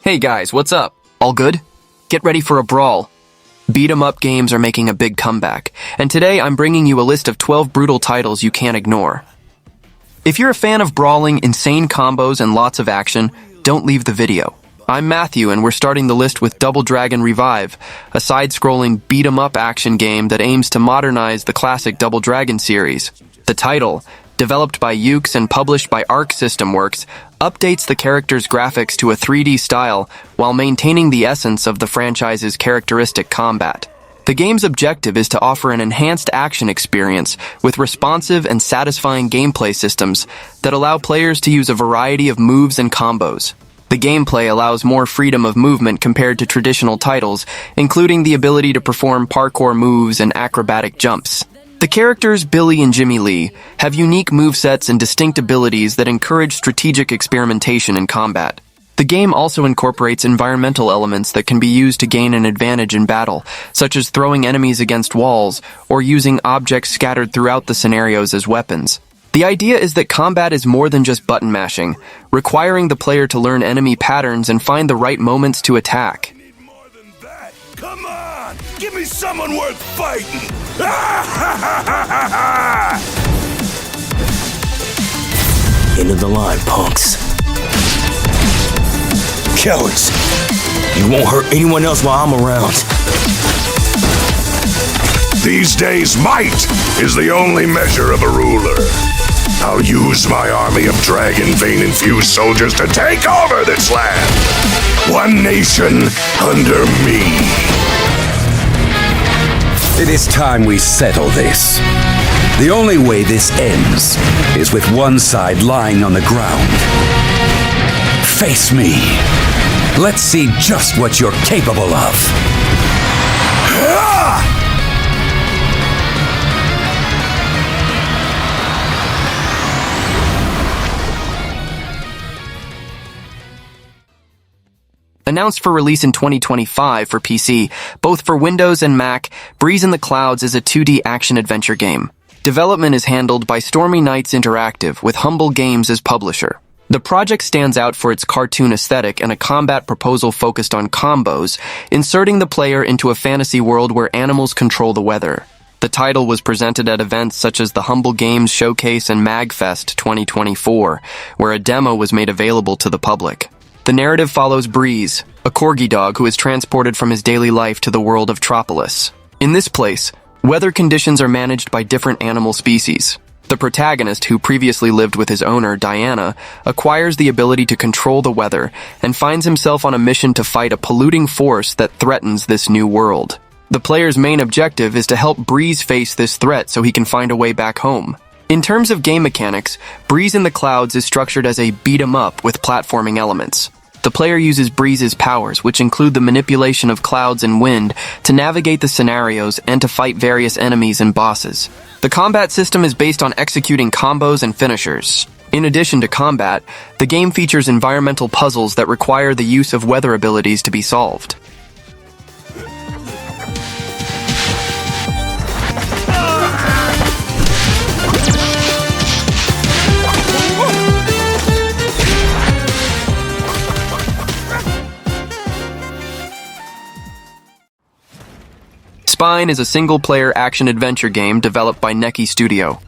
Hey guys, what's up? All good? Get ready for a brawl. Beat 'em up games are making a big comeback, and today I'm bringing you a list of 12 brutal titles you can't ignore. If you're a fan of brawling, insane combos, and lots of action, don't leave the video. I'm Matthew, and we're starting the list with Double Dragon Revive, a side-scrolling beat 'em up action game that aims to modernize the classic Double Dragon series. The title, developed by Yuke's and published by Arc System Works, updates the character's graphics to a 3D style while maintaining the essence of the franchise's characteristic combat. The game's objective is to offer an enhanced action experience with responsive and satisfying gameplay systems that allow players to use a variety of moves and combos. The gameplay allows more freedom of movement compared to traditional titles, including the ability to perform parkour moves and acrobatic jumps. The characters Billy and Jimmy Lee have unique movesets and distinct abilities that encourage strategic experimentation in combat. The game also incorporates environmental elements that can be used to gain an advantage in battle, such as throwing enemies against walls or using objects scattered throughout the scenarios as weapons. The idea is that combat is more than just button mashing, requiring the player to learn enemy patterns and find the right moments to attack. Come on! Give me someone worth fighting! Into the line, punks. Cowards! You won't hurt anyone else while I'm around. These days, might is the only measure of a ruler. I'll use my army of dragon vein-infused soldiers to take over this land. One nation under me. It is time we settle this. The only way this ends is with one side lying on the ground. Face me. Let's see just what you're capable of. Announced for release in 2025 for PC, both for Windows and Mac, Breeze in the Clouds is a 2D action-adventure game. Development is handled by Stormy Nights Interactive, with Humble Games as publisher. The project stands out for its cartoon aesthetic and a combat proposal focused on combos, inserting the player into a fantasy world where animals control the weather. The title was presented at events such as the Humble Games Showcase and MagFest 2024, where a demo was made available to the public. The narrative follows Breeze, a corgi dog who is transported from his daily life to the world of Tropolis. In this place, weather conditions are managed by different animal species. The protagonist, who previously lived with his owner, Diana, acquires the ability to control the weather and finds himself on a mission to fight a polluting force that threatens this new world. The player's main objective is to help Breeze face this threat so he can find a way back home. In terms of game mechanics, Breeze in the Clouds is structured as a beat-em-up with platforming elements. The player uses Breeze's powers, which include the manipulation of clouds and wind, to navigate the scenarios and to fight various enemies and bosses. The combat system is based on executing combos and finishers. In addition to combat, the game features environmental puzzles that require the use of weather abilities to be solved. Spine is a single-player action-adventure game developed by Neki Studio.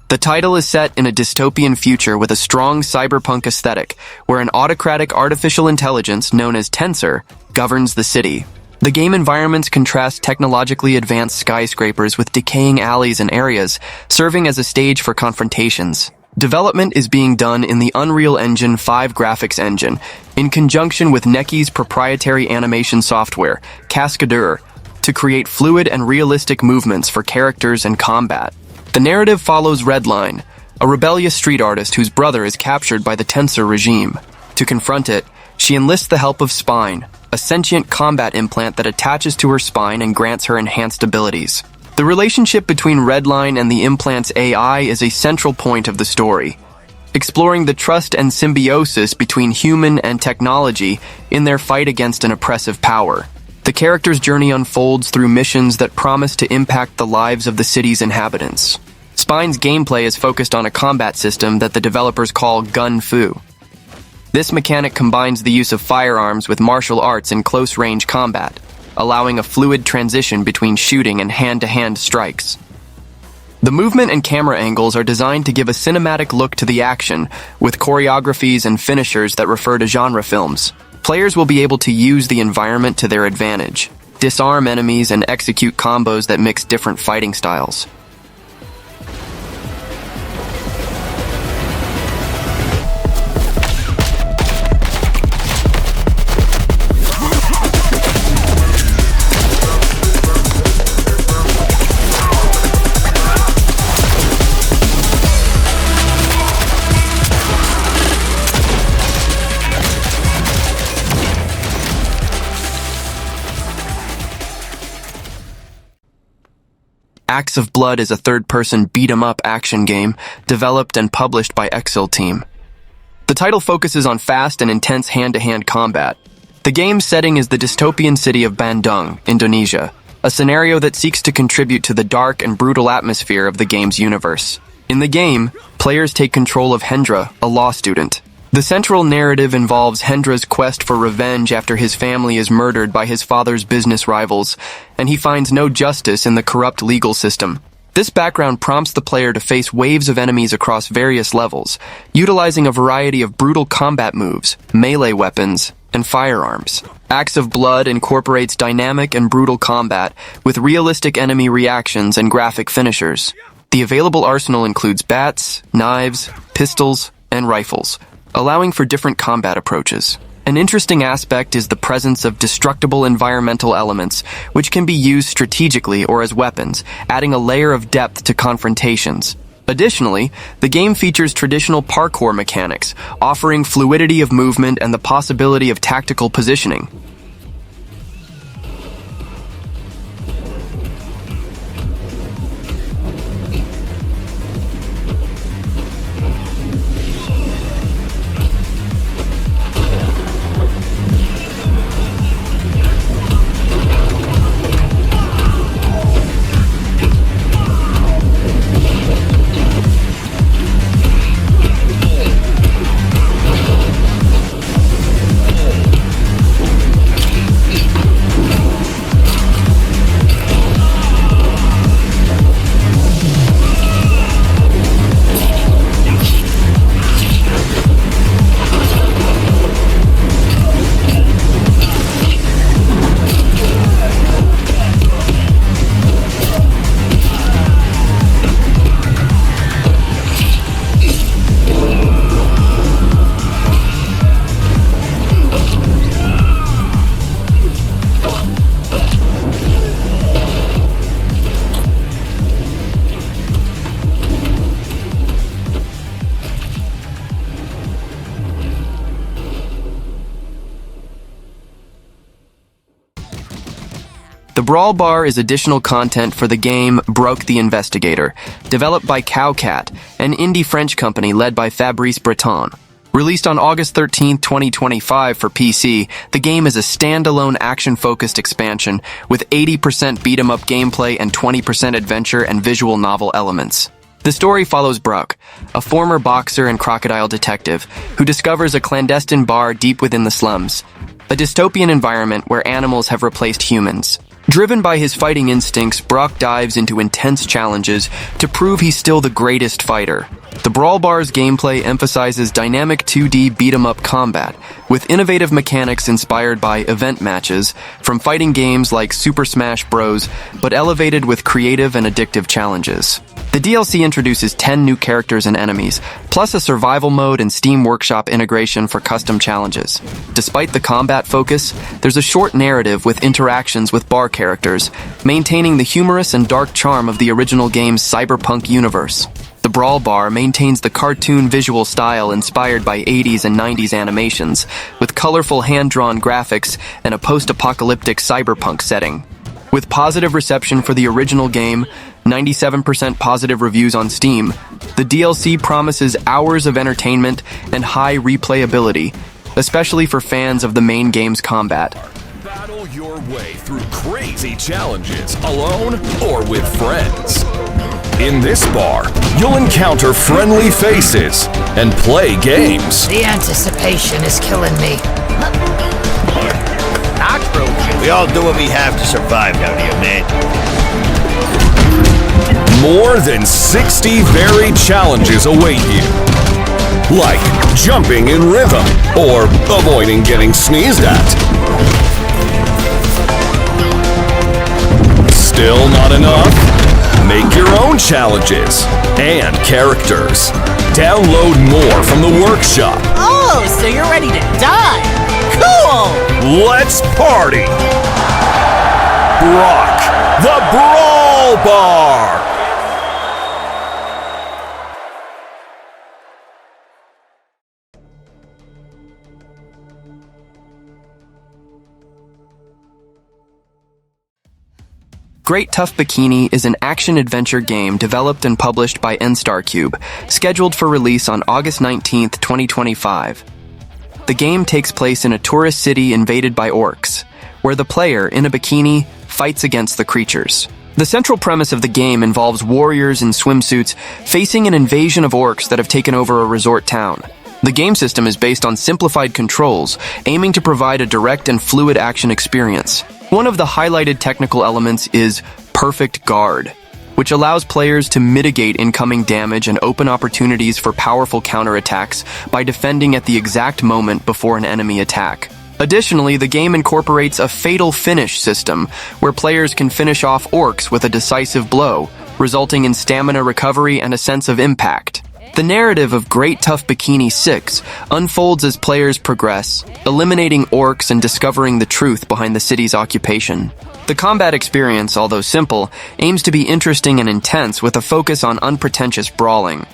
The title is set in a dystopian future with a strong cyberpunk aesthetic, where an autocratic artificial intelligence known as Tensor governs the city. The game environments contrast technologically advanced skyscrapers with decaying alleys and areas, serving as a stage for confrontations. Development is being done in the Unreal Engine 5 graphics engine, in conjunction with Neki's proprietary animation software, Cascadeur, to create fluid and realistic movements for characters and combat. The narrative follows Redline, a rebellious street artist whose brother is captured by the Tensor regime. To confront it, she enlists the help of Spine, a sentient combat implant that attaches to her spine and grants her enhanced abilities. The relationship between Redline and the implant's AI is a central point of the story, exploring the trust and symbiosis between human and technology in their fight against an oppressive power. The character's journey unfolds through missions that promise to impact the lives of the city's inhabitants. Spine's gameplay is focused on a combat system that the developers call Gun Fu. This mechanic combines the use of firearms with martial arts in close-range combat, allowing a fluid transition between shooting and hand-to-hand strikes. The movement and camera angles are designed to give a cinematic look to the action, with choreographies and finishers that refer to genre films. Players will be able to use the environment to their advantage, disarm enemies, and execute combos that mix different fighting styles. Acts of Blood is a third-person beat-em-up action game developed and published by XSXS team. The title focuses on fast and intense hand-to-hand combat. The game's setting is the dystopian city of Bandung, Indonesia, a scenario that seeks to contribute to the dark and brutal atmosphere of the game's universe. In the game, players take control of Hendra, a law student. The central narrative involves Hendra's quest for revenge after his family is murdered by his father's business rivals, and he finds no justice in the corrupt legal system. This background prompts the player to face waves of enemies across various levels, utilizing a variety of brutal combat moves, melee weapons, and firearms. Acts of Blood incorporates dynamic and brutal combat with realistic enemy reactions and graphic finishers. The available arsenal includes bats, knives, pistols, and rifles, allowing for different combat approaches. An interesting aspect is the presence of destructible environmental elements, which can be used strategically or as weapons, adding a layer of depth to confrontations. Additionally, the game features traditional parkour mechanics, offering fluidity of movement and the possibility of tactical positioning. The Brawl bar is additional content for the game Brok the Investigator, developed by Cowcat, an indie French company led by Fabrice Breton. Released on August 13, 2025 for PC, the game is a standalone action-focused expansion with 80% beat-em-up gameplay and 20% adventure and visual novel elements. The story follows Brok, a former boxer and crocodile detective, who discovers a clandestine bar deep within the slums, a dystopian environment where animals have replaced humans. Driven by his fighting instincts, Brok dives into intense challenges to prove he's still the greatest fighter. The Brawl bar's gameplay emphasizes dynamic 2D beat-em-up combat, with innovative mechanics inspired by event matches from fighting games like Super Smash Bros., but elevated with creative and addictive challenges. The DLC introduces 10 new characters and enemies, plus a survival mode and Steam Workshop integration for custom challenges. Despite the combat focus, there's a short narrative with interactions with bar characters, maintaining the humorous and dark charm of the original game's cyberpunk universe. The Brawl bar maintains the cartoon visual style inspired by 80s and 90s animations, with colorful hand-drawn graphics and a post-apocalyptic cyberpunk setting. With positive reception for the original game, 97% positive reviews on Steam, the DLC promises hours of entertainment and high replayability, especially for fans of the main game's combat. Battle your way through crazy challenges, alone or with friends. In this bar, you'll encounter friendly faces and play games. The anticipation is killing me. We all do what we have to survive down here, man. More than 60 varied challenges await you. Like jumping in rhythm or avoiding getting sneezed at. Still not enough? Make your own challenges and characters. Download more from the workshop. Oh, so you're ready to die. Cool! Let's party! Brok, the Brawl Bar! Great Tough Bikini is an action-adventure game developed and published by NStarCube, scheduled for release on August 19, 2025. The game takes place in a tourist city invaded by orcs, where the player, in a bikini, fights against the creatures. The central premise of the game involves warriors in swimsuits facing an invasion of orcs that have taken over a resort town. The game system is based on simplified controls, aiming to provide a direct and fluid action experience. One of the highlighted technical elements is Perfect Guard, which allows players to mitigate incoming damage and open opportunities for powerful counterattacks by defending at the exact moment before an enemy attack. Additionally, the game incorporates a fatal finish system, where players can finish off orcs with a decisive blow, resulting in stamina recovery and a sense of impact. The narrative of Great Tough Bikini 6 unfolds as players progress, eliminating orcs and discovering the truth behind the city's occupation. The combat experience, although simple, aims to be interesting and intense with a focus on unpretentious brawling.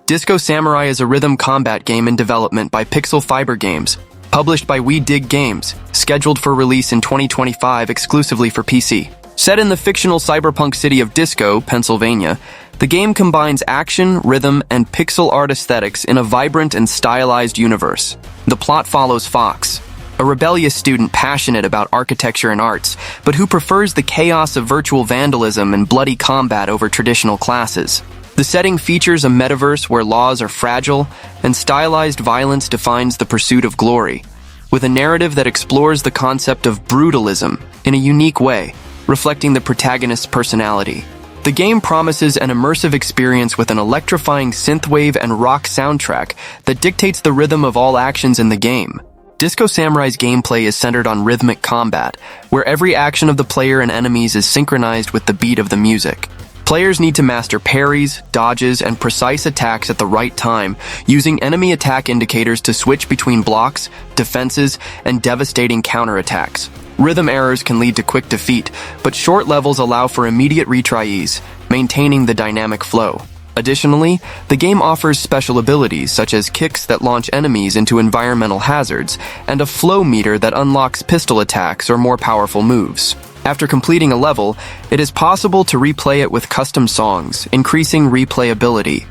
Disco Samurai is a rhythm combat game in development by Pixel Fiber Games, published by We Dig Games, scheduled for release in 2025 exclusively for PC. Set in the fictional cyberpunk city of Disco, Pennsylvania, the game combines action, rhythm, and pixel art aesthetics in a vibrant and stylized universe. The plot follows Fox, a rebellious student passionate about architecture and arts, but who prefers the chaos of virtual vandalism and bloody combat over traditional classes. The setting features a metaverse where laws are fragile, and stylized violence defines the pursuit of glory, with a narrative that explores the concept of brutalism in a unique way, reflecting the protagonist's personality. The game promises an immersive experience with an electrifying synthwave and rock soundtrack that dictates the rhythm of all actions in the game. Disco Samurai's gameplay is centered on rhythmic combat, where every action of the player and enemies is synchronized with the beat of the music. Players need to master parries, dodges, and precise attacks at the right time, using enemy attack indicators to switch between blocks, defenses, and devastating counterattacks. Rhythm errors can lead to quick defeat, but short levels allow for immediate retries, maintaining the dynamic flow. Additionally, the game offers special abilities such as kicks that launch enemies into environmental hazards, and a flow meter that unlocks pistol attacks or more powerful moves. After completing a level, it is possible to replay it with custom songs, increasing replayability.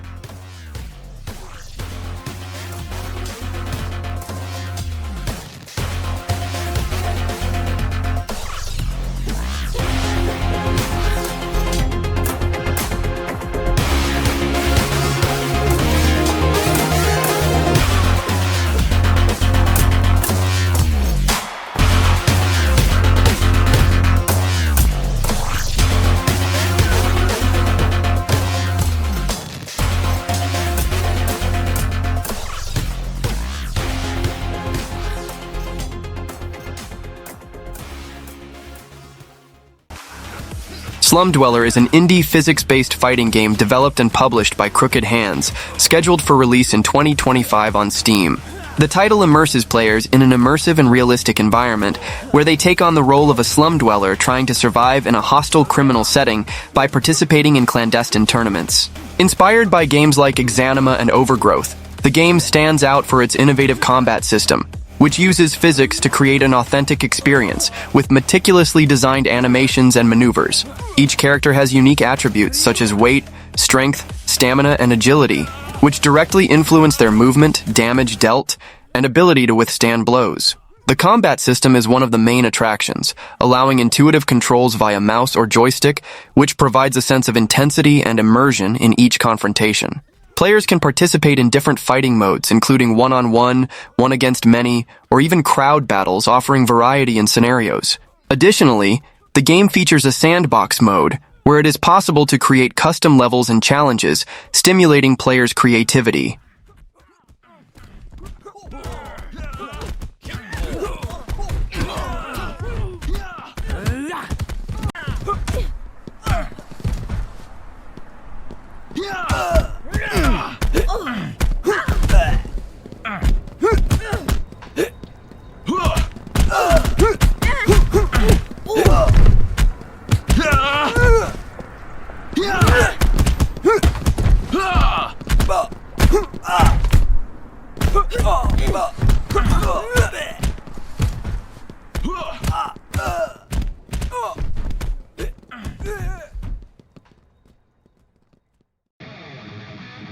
Slum Dweller is an indie physics-based fighting game developed and published by Crooked Hands, scheduled for release in 2025 on Steam. The title immerses players in an immersive and realistic environment, where they take on the role of a slum dweller trying to survive in a hostile criminal setting by participating in clandestine tournaments. Inspired by games like Exanima and Overgrowth, the game stands out for its innovative combat system, which uses physics to create an authentic experience with meticulously designed animations and maneuvers. Each character has unique attributes such as weight, strength, stamina, and agility, which directly influence their movement, damage dealt, and ability to withstand blows. The combat system is one of the main attractions, allowing intuitive controls via mouse or joystick, which provides a sense of intensity and immersion in each confrontation. Players can participate in different fighting modes, including one-on-one, one against many, or even crowd battles, offering variety in scenarios. Additionally, the game features a sandbox mode, where it is possible to create custom levels and challenges, stimulating players' creativity.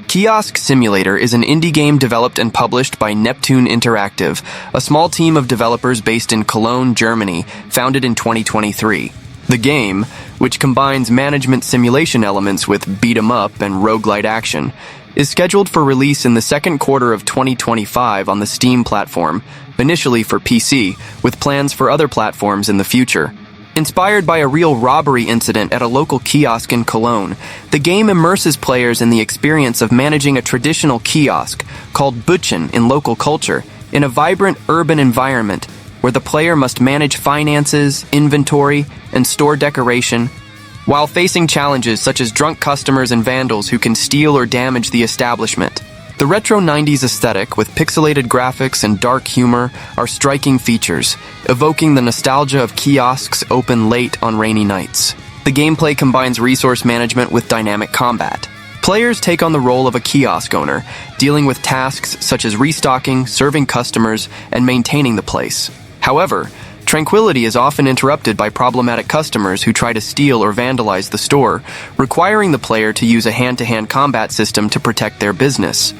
Kiosk Simulator is an indie game developed and published by Neptune Interactive, a small team of developers based in Cologne, Germany, founded in 2023. The game, which combines management simulation elements with beat-em-up and roguelite action, is scheduled for release in the second quarter of 2025 on the Steam platform, initially for PC, with plans for other platforms in the future. Inspired by a real robbery incident at a local kiosk in Cologne, the game immerses players in the experience of managing a traditional kiosk, called Butchen in local culture, in a vibrant urban environment where the player must manage finances, inventory, and store decoration, while facing challenges such as drunk customers and vandals who can steal or damage the establishment. The retro 90s aesthetic with pixelated graphics and dark humor are striking features, evoking the nostalgia of kiosks open late on rainy nights. The gameplay combines resource management with dynamic combat. Players take on the role of a kiosk owner, dealing with tasks such as restocking, serving customers, and maintaining the place. However, tranquility is often interrupted by problematic customers who try to steal or vandalize the store, requiring the player to use a hand-to-hand combat system to protect their business.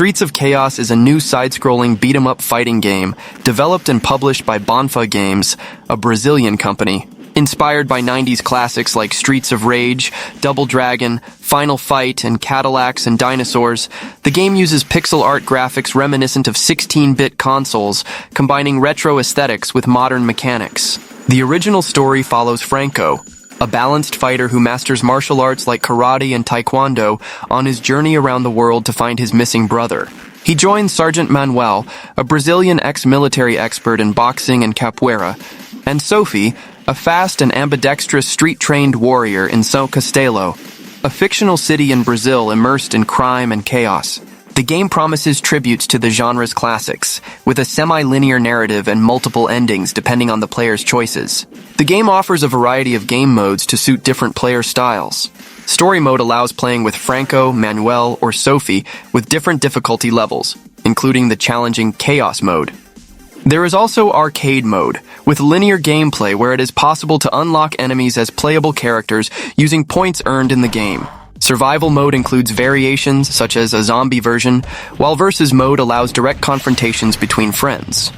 Streets of Chaos is a new side-scrolling beat-em-up fighting game developed and published by Bonfa Games, a Brazilian company. Inspired by 90s classics like Streets of Rage, Double Dragon, Final Fight, and Cadillacs and Dinosaurs, the game uses pixel art graphics reminiscent of 16-bit consoles, combining retro aesthetics with modern mechanics. The original story follows Franco, a balanced fighter who masters martial arts like karate and taekwondo on his journey around the world to find his missing brother. He joins Sergeant Manuel, a Brazilian ex-military expert in boxing and capoeira, and Sophie, a fast and ambidextrous street-trained warrior in São Castelo, a fictional city in Brazil immersed in crime and chaos. The game promises tributes to the genre's classics, with a semi-linear narrative and multiple endings depending on the player's choices. The game offers a variety of game modes to suit different player styles. Story mode allows playing with Franco, Manuel, or Sophie with different difficulty levels, including the challenging Chaos mode. There is also arcade mode, with linear gameplay where it is possible to unlock enemies as playable characters using points earned in the game. Survival mode includes variations, such as a zombie version, while versus mode allows direct confrontations between friends.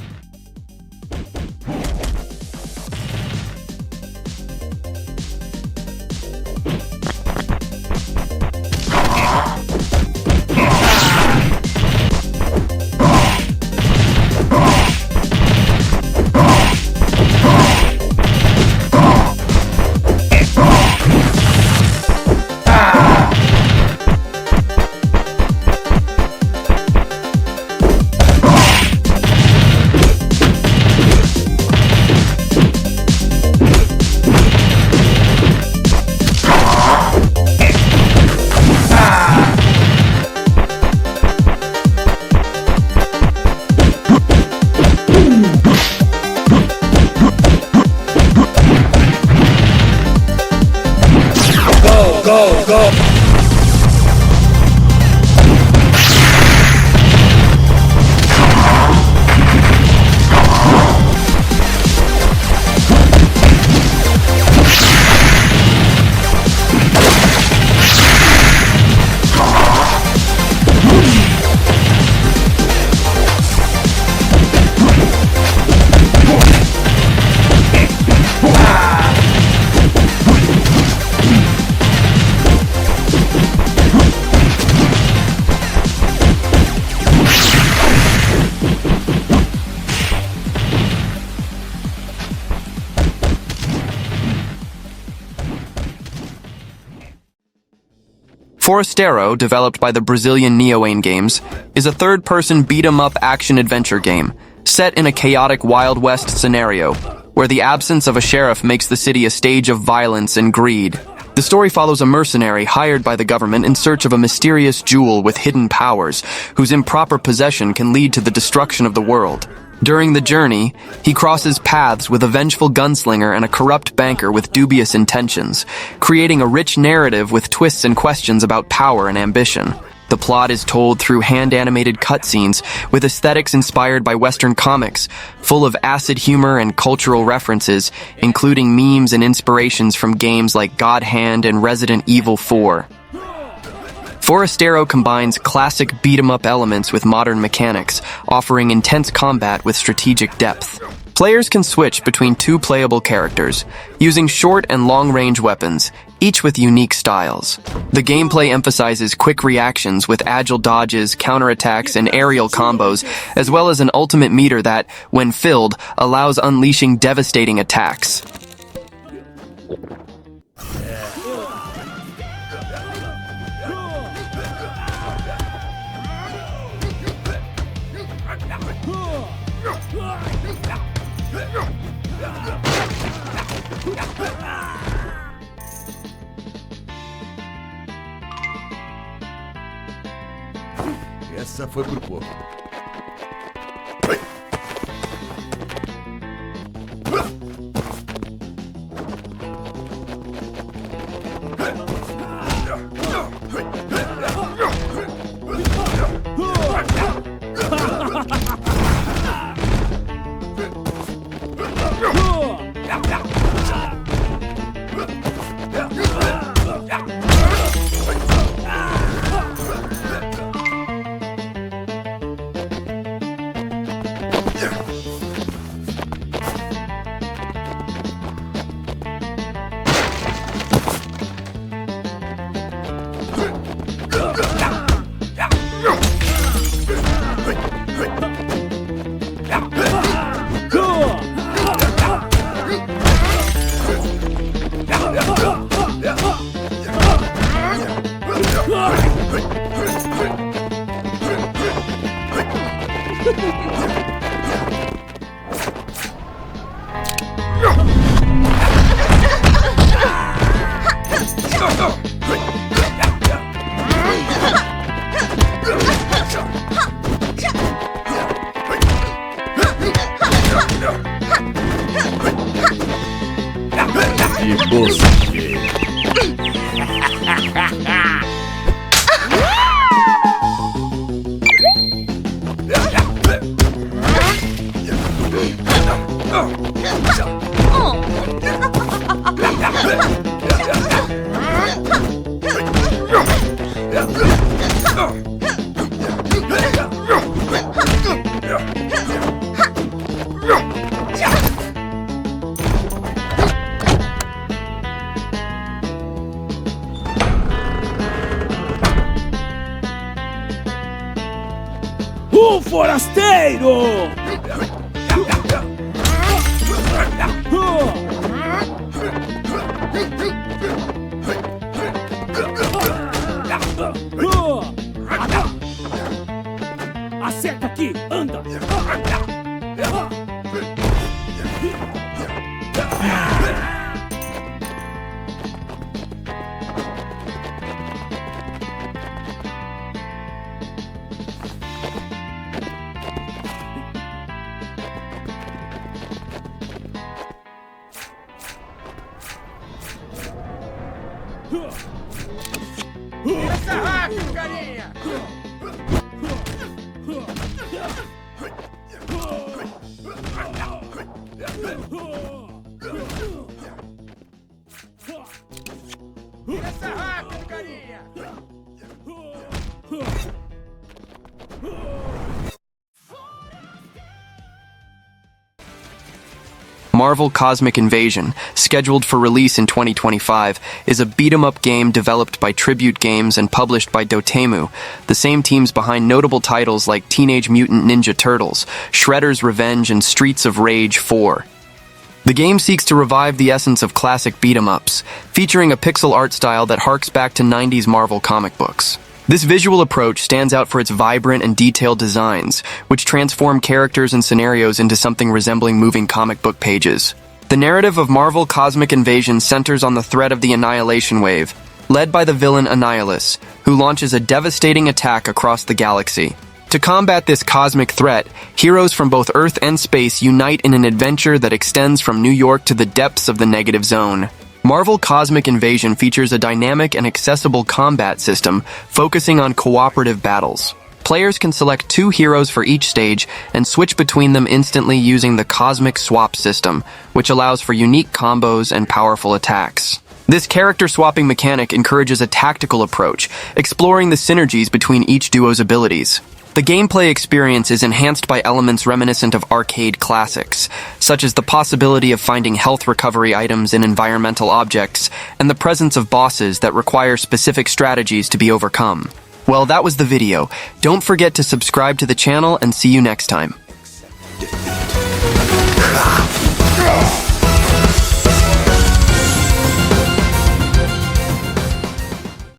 Forastero, developed by the Brazilian Neoane Games, is a third-person beat-em-up action-adventure game, set in a chaotic Wild West scenario, where the absence of a sheriff makes the city a stage of violence and greed. The story follows a mercenary hired by the government in search of a mysterious jewel with hidden powers, whose improper possession can lead to the destruction of the world. During the journey, he crosses paths with a vengeful gunslinger and a corrupt banker with dubious intentions, creating a rich narrative with twists and questions about power and ambition. The plot is told through hand-animated cutscenes with aesthetics inspired by Western comics, full of acid humor and cultural references, including memes and inspirations from games like God Hand and Resident Evil 4. Forastero combines classic beat-em-up elements with modern mechanics, offering intense combat with strategic depth. Players can switch between two playable characters, using short and long-range weapons, each with unique styles. The gameplay emphasizes quick reactions with agile dodges, counterattacks, and aerial combos, as well as an ultimate meter that, when filled, allows unleashing devastating attacks. Essa foi por pouco. Forastero! Acerta aqui, anda! Pensa rápido, carinha! Pensa rápido, carinha! Marvel Cosmic Invasion, scheduled for release in 2025, is a beat-em-up game developed by Tribute Games and published by Dotemu, the same teams behind notable titles like Teenage Mutant Ninja Turtles, Shredder's Revenge, and Streets of Rage 4. The game seeks to revive the essence of classic beat-em-ups, featuring a pixel art style that harks back to 90s Marvel comic books. This visual approach stands out for its vibrant and detailed designs, which transform characters and scenarios into something resembling moving comic book pages. The narrative of Marvel Cosmic Invasion centers on the threat of the Annihilation Wave, led by the villain Annihilus, who launches a devastating attack across the galaxy. To combat this cosmic threat, heroes from both Earth and space unite in an adventure that extends from New York to the depths of the Negative Zone. Marvel Cosmic Invasion features a dynamic and accessible combat system focusing on cooperative battles. Players can select 2 heroes for each stage and switch between them instantly using the Cosmic Swap system, which allows for unique combos and powerful attacks. This character swapping mechanic encourages a tactical approach, exploring the synergies between each duo's abilities. The gameplay experience is enhanced by elements reminiscent of arcade classics, such as the possibility of finding health recovery items in environmental objects and the presence of bosses that require specific strategies to be overcome. Well, that was the video. Don't forget to subscribe to the channel and see you next time.